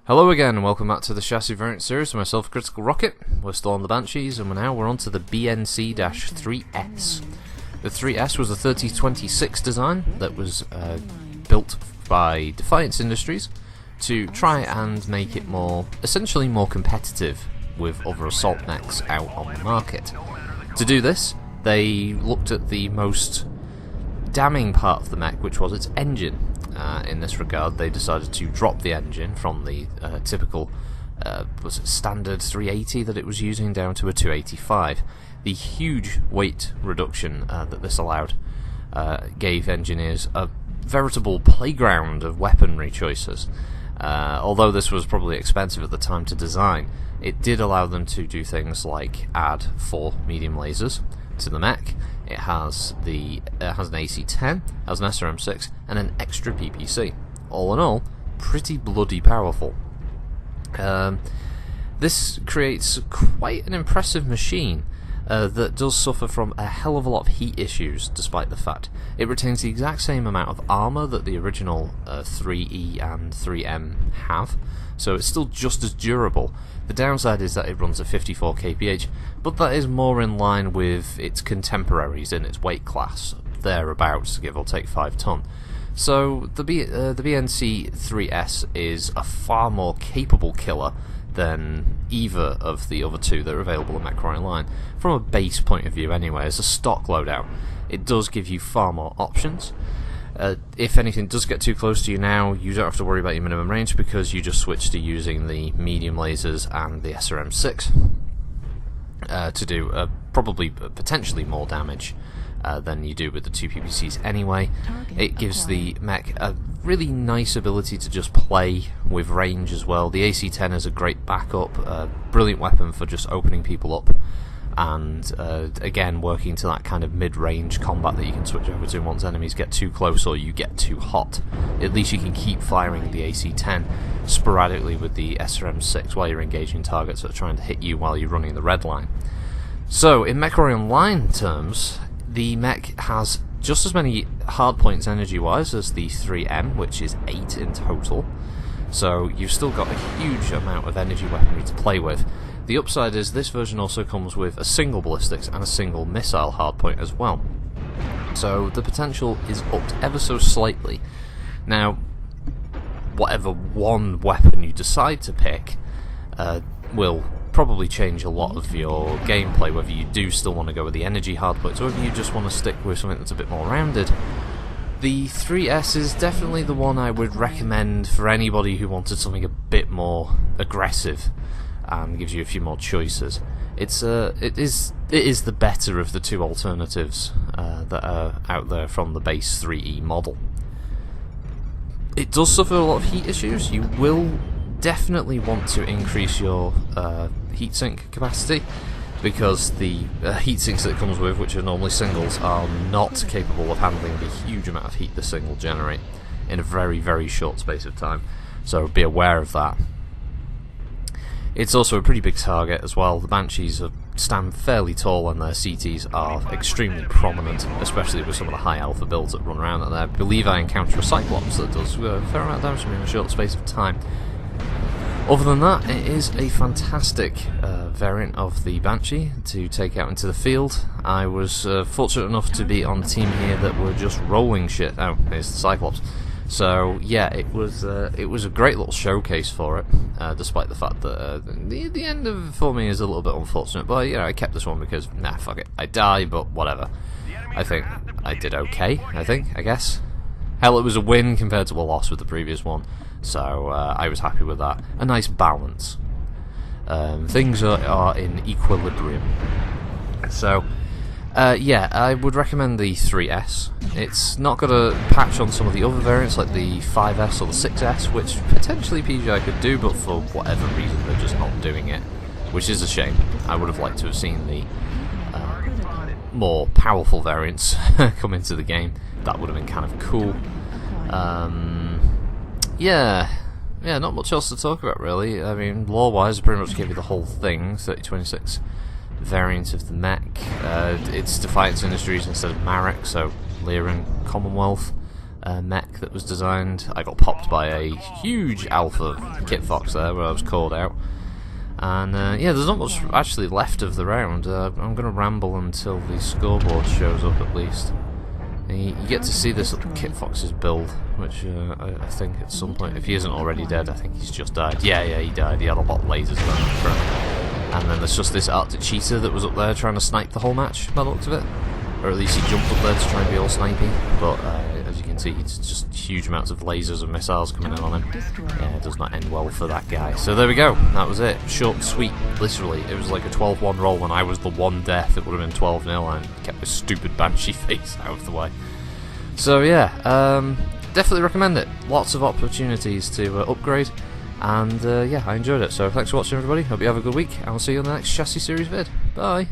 Hello again, and welcome back to the Chassis Variant series with myself, Critical Rocket. We're still on the Banshees, and we're on to the BNC-3S. The 3S was a 3026 design that was built by Defiance Industries to try and make it essentially more competitive with other assault mechs out on the market. To do this, they looked at the most damning part of the mech, which was its engine. In this regard, they decided to drop the engine from the typical standard 380 that it was using down to a 285. The huge weight reduction that this allowed gave engineers a veritable playground of weaponry choices. Although this was probably expensive at the time to design, it did allow them to do things like add 4 medium lasers to the mech. It has an AC-10, has an SRM-6, and an extra PPC. All in all, pretty bloody powerful. This creates quite an impressive machine that does suffer from a hell of a lot of heat issues, despite the fact it retains the exact same amount of armour that the original 3E and 3M have, so it's still just as durable. The downside is that it runs at 54 kph, but that is more in line with its contemporaries in its weight class, thereabouts, give or take 5 ton. So the BNC-3S is a far more capable killer than either of the other two that are available in MechWarrior Online. From a base point of view anyway, as a stock loadout, it does give you far more options. If anything does get too close to you now, you don't have to worry about your minimum range because you just switch to using the medium lasers and the SRM-6 to do potentially more damage than you do with the 2 PPCs anyway. It gives the mech a really nice ability to just play with range as well. The AC-10 is a great backup, a brilliant weapon for just opening people up, and again working to that kind of mid-range combat that you can switch over to once enemies get too close or you get too hot. At least you can keep firing the AC-10 sporadically with the SRM-6 while you're engaging targets that are trying to hit you while you're running the red line. So in MechWarrior Online terms, the mech has just as many hardpoints energy-wise as the 3M, which is 8 in total. So you've still got a huge amount of energy weaponry to play with. The upside is this version also comes with a single ballistics and a single missile hardpoint as well. So the potential is upped ever so slightly. Now, whatever one weapon you decide to pick will probably change a lot of your gameplay, whether you do still want to go with the energy hardpoints or whether you just want to stick with something that's a bit more rounded. The 3S is definitely the one I would recommend for anybody who wanted something a bit more aggressive and gives you a few more choices. It is the better of the two alternatives that are out there from the base 3E model. It does suffer a lot of heat issues. You will definitely want to increase your heatsink capacity, because the heatsinks that it comes with, which are normally singles, are not capable of handling the huge amount of heat the single generate in a very, very short space of time. So be aware of that. It's also a pretty big target as well. The Banshees stand fairly tall and their CTs are extremely prominent, especially with some of the high alpha builds that run around. And I believe I encounter a Cyclops that does a fair amount of damage to me in a short space of time. Other than that, it is a fantastic variant of the Banshee to take out into the field. I was fortunate enough to be on a team here that were just rolling shit. Oh, here's the Cyclops. So yeah, it was a great little showcase for it, despite the fact that the end of it for me is a little bit unfortunate. But I kept this one because fuck it, I die, but whatever. I think I did okay. I guess. Hell, it was a win compared to a loss with the previous one, so I was happy with that. A nice balance. Things are in equilibrium. So. Yeah, I would recommend the 3S. It's not got a patch on some of the other variants like the 5S or the 6S, which potentially PGI could do, but for whatever reason they're just not doing it, which is a shame. I would have liked to have seen the more powerful variants come into the game. That would have been kind of cool. Yeah, not much else to talk about really. I mean, lore-wise, I pretty much gave you the whole thing, 3026. Variant of the mech. It's Defiance Industries instead of Marek, so Lyran Commonwealth. mech that was designed. I got popped by a huge alpha kit fox there where I was called out. And yeah, there's not much actually left of the round. I'm going to ramble until the scoreboard shows up at least. And you get to see this little kit fox's build, which I think at some point, if he isn't already dead, I think he's just died. Yeah, he died. He had a lot of lasers on the front. And then there's just this Arctic cheetah that was up there trying to snipe the whole match, by the looks of it. Or at least he jumped up there to try and be all snipey. But as you can see, it's just huge amounts of lasers and missiles coming in on him. Yeah, it does not end well for that guy. So there we go. That was it. Short and sweet, literally. It was like a 12-1 roll, and I was the one death. It would have been 12-0, and kept this stupid Banshee face out of the way. So yeah, definitely recommend it. Lots of opportunities to upgrade. And yeah, I enjoyed it. So thanks for watching, everybody. Hope you have a good week. And I'll see you on the next Chassis Series vid. Bye.